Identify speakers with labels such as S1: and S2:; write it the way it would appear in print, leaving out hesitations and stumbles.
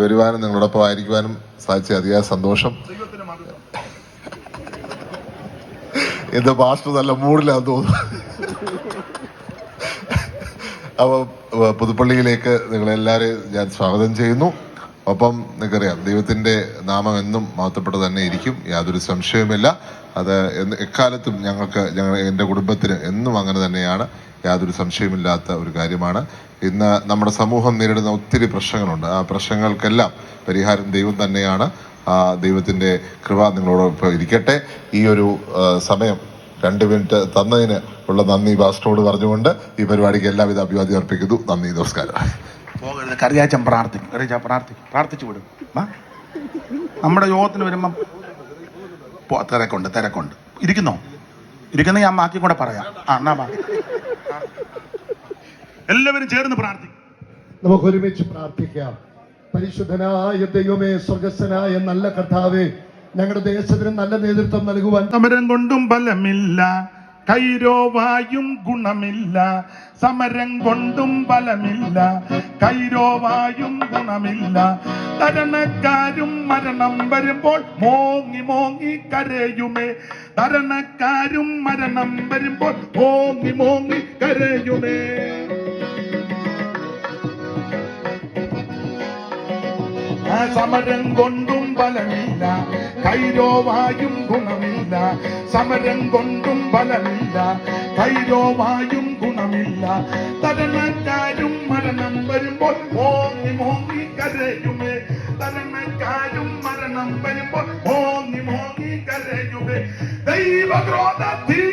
S1: വരുവാനും നിങ്ങളോടൊപ്പം ആയിരിക്കുവാനും സാധിച്ച അതിയായ സന്തോഷം. എന്താ പാസ്റ്റർ നല്ല മൂഡിലാന്ന് തോന്നുന്നു. അപ്പോൾ പുതുപ്പള്ളിയിലേക്ക് നിങ്ങളെല്ലാവരെയും ഞാൻ സ്വാഗതം ചെയ്യുന്നു. ഒപ്പം നിങ്ങൾക്കറിയാം, ദൈവത്തിൻ്റെ നാമം എന്നും മഹത്വപ്പെട്ട് തന്നെ ഇരിക്കും, യാതൊരു സംശയവുമില്ല. അത് എക്കാലത്തും എൻ്റെ കുടുംബത്തിന് എന്നും അങ്ങനെ തന്നെയാണ്, യാതൊരു സംശയമില്ലാത്ത ഒരു കാര്യമാണ്. ഇന്ന് നമ്മുടെ സമൂഹം നേരിടുന്ന ഒത്തിരി പ്രശ്നങ്ങളുണ്ട്. ആ പ്രശ്നങ്ങൾക്കെല്ലാം പരിഹാരം ദൈവം തന്നെയാണ്. ദൈവത്തിൻ്റെ കൃപ നിങ്ങളോടൊപ്പം ഇരിക്കട്ടെ. ഈ ഒരു സമയം 2 മിനിറ്റ് തന്നതിന് ഉള്ള നന്ദി പാസ്റ്ററോട് പറഞ്ഞുകൊണ്ട് ഈ പരിപാടിക്ക് എല്ലാവിധ അഭിവാദ്യം അർപ്പിക്കുന്നു. നന്ദി, നമസ്കാരം.
S2: പോകരുത്, കറിയാച്ചൻ പ്രാർത്ഥിച്ചു വിടും. നമ്മുടെ യോഗത്തിന് വരുമ്പം തിരക്കുണ്ട്. ഇരിക്കുന്ന ഞാൻ ബാക്കി കൂടെ പറയാം. എല്ലാവരും ചേർന്ന് പ്രാർത്ഥിക്കും.
S3: നമുക്ക് ഒരുമിച്ച് പ്രാർത്ഥിക്കാം. പരിശുദ്ധനായ ദൈവമേ, സ്വർഗസ്ഥനായ നല്ല കർത്താവേ, ഞങ്ങളുടെ ദേശത്തിന് നല്ല നേതൃത്വം നൽകുവാൻ
S2: സമരം കൊണ്ടും ബലമില്ല, കൈരോവായും ഗുണമില്ല. സമരം കൊണ്ടും ബലമില്ല, കൈരോവായും ഗുണമില്ല. തരണക്കാരും മരണം വരുമ്പോൾ മോങ്ങി മോങ്ങി കരയുമേ. തരണക്കാരും മരണം വരുമ്പോൾ മോങ്ങി മോങ്ങി കരയുമേ. സമരം കൊണ്ടും ബലമില്ല, കൈരോവായും ഗുണമില്ല. സമരം കൊണ്ടും ബലമില്ല, കൈരോവായും ഗുണമില്ല. തരണക്കാരും മരണം വരുമ്പോൾ മോങ്ങി മോങ്ങി കരയുമേ. തരണക്കാരും മരണം വരുമ്പോൾ മോങ്ങി മോങ്ങി കരയുമേ. ദൈവക്രോധത്തിൽ